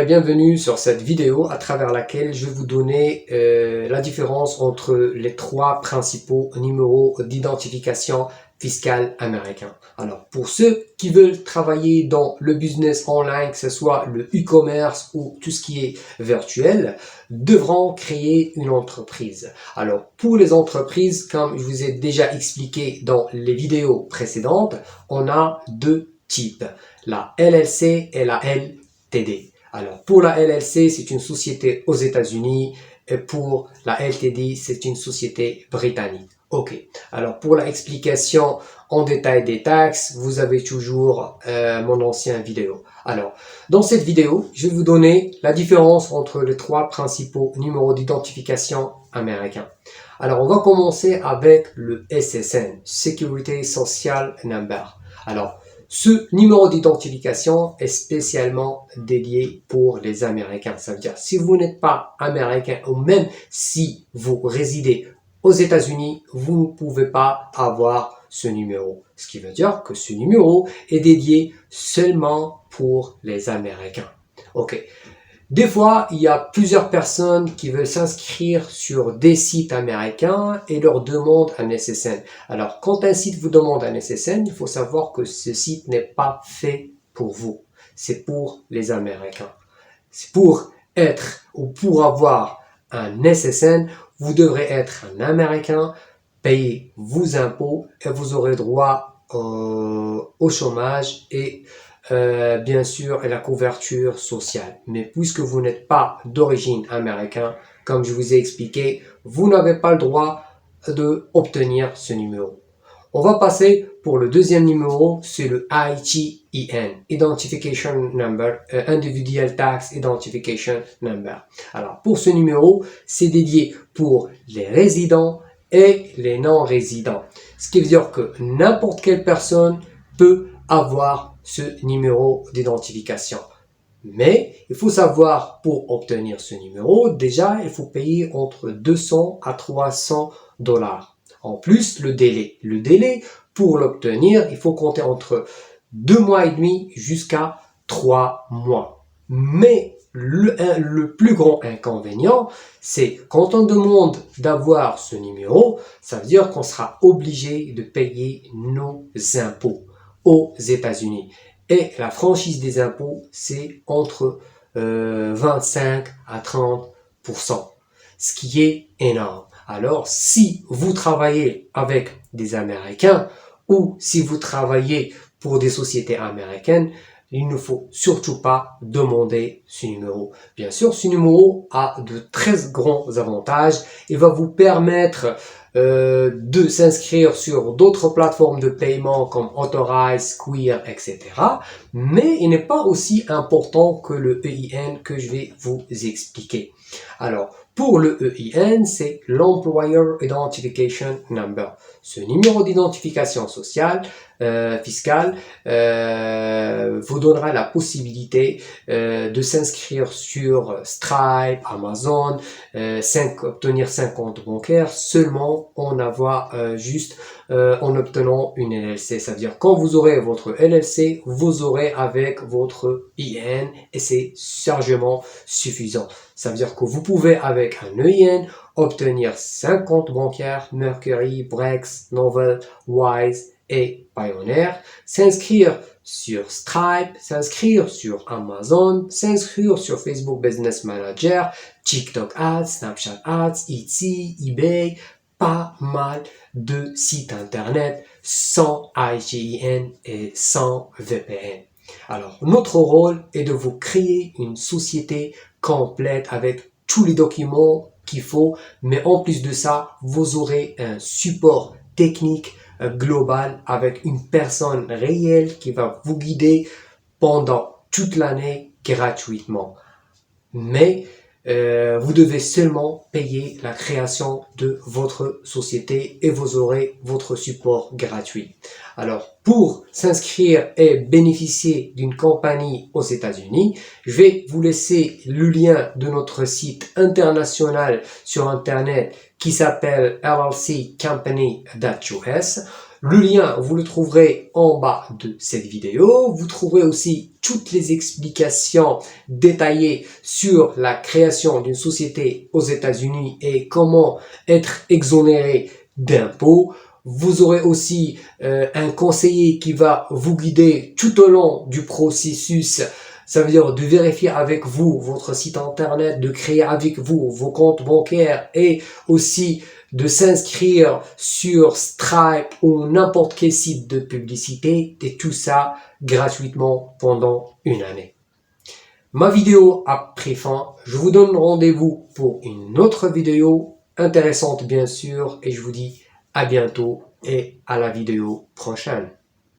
Bienvenue sur cette vidéo à travers laquelle je vais vous donner la différence entre les trois principaux numéros d'identification fiscale américains. Alors, pour ceux qui veulent travailler dans le business online, que ce soit le e-commerce ou tout ce qui est virtuel, devront créer une entreprise. Alors, pour les entreprises, comme je vous ai déjà expliqué dans les vidéos précédentes, on a deux types, la LLC et la LTD. Alors, pour la LLC, c'est une société aux États-Unis et pour la LTD, c'est une société britannique. Ok. Alors, pour l'explication en détail des taxes, vous avez toujours mon ancien vidéo. Alors, dans cette vidéo, je vais vous donner la différence entre les trois principaux numéros d'identification américains. Alors, on va commencer avec le SSN, Security Social Number. Alors, ce numéro d'identification est spécialement dédié pour les Américains. Ça veut dire, si vous n'êtes pas Américain ou même si vous résidez aux États-Unis, vous ne pouvez pas avoir ce numéro. Ce qui veut dire que ce numéro est dédié seulement pour les Américains. Ok. Des fois, il y a plusieurs personnes qui veulent s'inscrire sur des sites américains et leur demandent un SSN. Alors, quand un site vous demande un SSN, il faut savoir que ce site n'est pas fait pour vous. C'est pour les Américains. C'est pour être ou pour avoir un SSN, vous devrez être un Américain, payer vos impôts et vous aurez droit au chômage et bien sûr, et la couverture sociale. Mais puisque vous n'êtes pas d'origine américaine, comme je vous ai expliqué, vous n'avez pas le droit d'obtenir ce numéro. On va passer pour le deuxième numéro, c'est le ITIN, Identification Number, Individual Tax Identification Number. Alors, pour ce numéro, c'est dédié pour les résidents et les non-résidents. Ce qui veut dire que n'importe quelle personne peut avoir ce numéro d'identification. Mais il faut savoir, pour obtenir ce numéro, déjà, il faut payer entre 200 à 300 dollars. En plus, le délai. Le délai, pour l'obtenir, il faut compter entre 2 mois et demi jusqu'à 3 mois. Mais le plus grand inconvénient, c'est quand on demande d'avoir ce numéro, ça veut dire qu'on sera obligé de payer nos impôts aux États-Unis. Et la franchise des impôts, c'est entre 25 à 30%, ce qui est énorme. Alors, si vous travaillez avec des Américains ou si vous travaillez pour des sociétés américaines, il ne faut surtout pas demander ce numéro. Bien sûr, ce numéro a de très grands avantages. Il va vous permettre de s'inscrire sur d'autres plateformes de paiement comme Authorize, Square, etc. Mais il n'est pas aussi important que le EIN que je vais vous expliquer. Alors, pour le EIN, c'est l'Employer Identification Number. Ce numéro d'identification sociale, fiscale, vous donnera la possibilité de s'inscrire sur Stripe, Amazon, obtenir 5 comptes bancaires seulement en en obtenant une LLC. Ça veut dire quand vous aurez votre LLC, vous aurez avec votre IN et c'est largement suffisant. Ça veut dire que vous pouvez avec un EIN obtenir 5 comptes bancaires, Mercury, Brex, Novel, Wise et Pioneer, s'inscrire sur Stripe, s'inscrire sur Amazon, s'inscrire sur Facebook Business Manager, TikTok Ads, Snapchat Ads, Etsy, eBay, pas mal de sites internet sans ITIN et sans VPN. Alors, notre rôle est de vous créer une société complète avec tous les documents qu'il faut, mais en plus de ça, vous aurez un support technique global avec une personne réelle qui va vous guider pendant toute l'année gratuitement. Mais vous devez seulement payer la création de votre société et vous aurez votre support gratuit. Alors, pour s'inscrire et bénéficier d'une compagnie aux États-Unis, je vais vous laisser le lien de notre site international sur Internet qui s'appelle llccompany.us. Le lien, vous le trouverez en bas de cette vidéo. Vous trouverez aussi toutes les explications détaillées sur la création d'une société aux États-Unis et comment être exonéré d'impôts. Vous aurez aussi un conseiller qui va vous guider tout au long du processus. Ça veut dire de vérifier avec vous votre site internet, de créer avec vous vos comptes bancaires et aussi de s'inscrire sur Stripe ou n'importe quel site de publicité, et tout ça gratuitement pendant une année. Ma vidéo a pris fin. Je vous donne rendez-vous pour une autre vidéo intéressante bien sûr et je vous dis à bientôt et à la vidéo prochaine.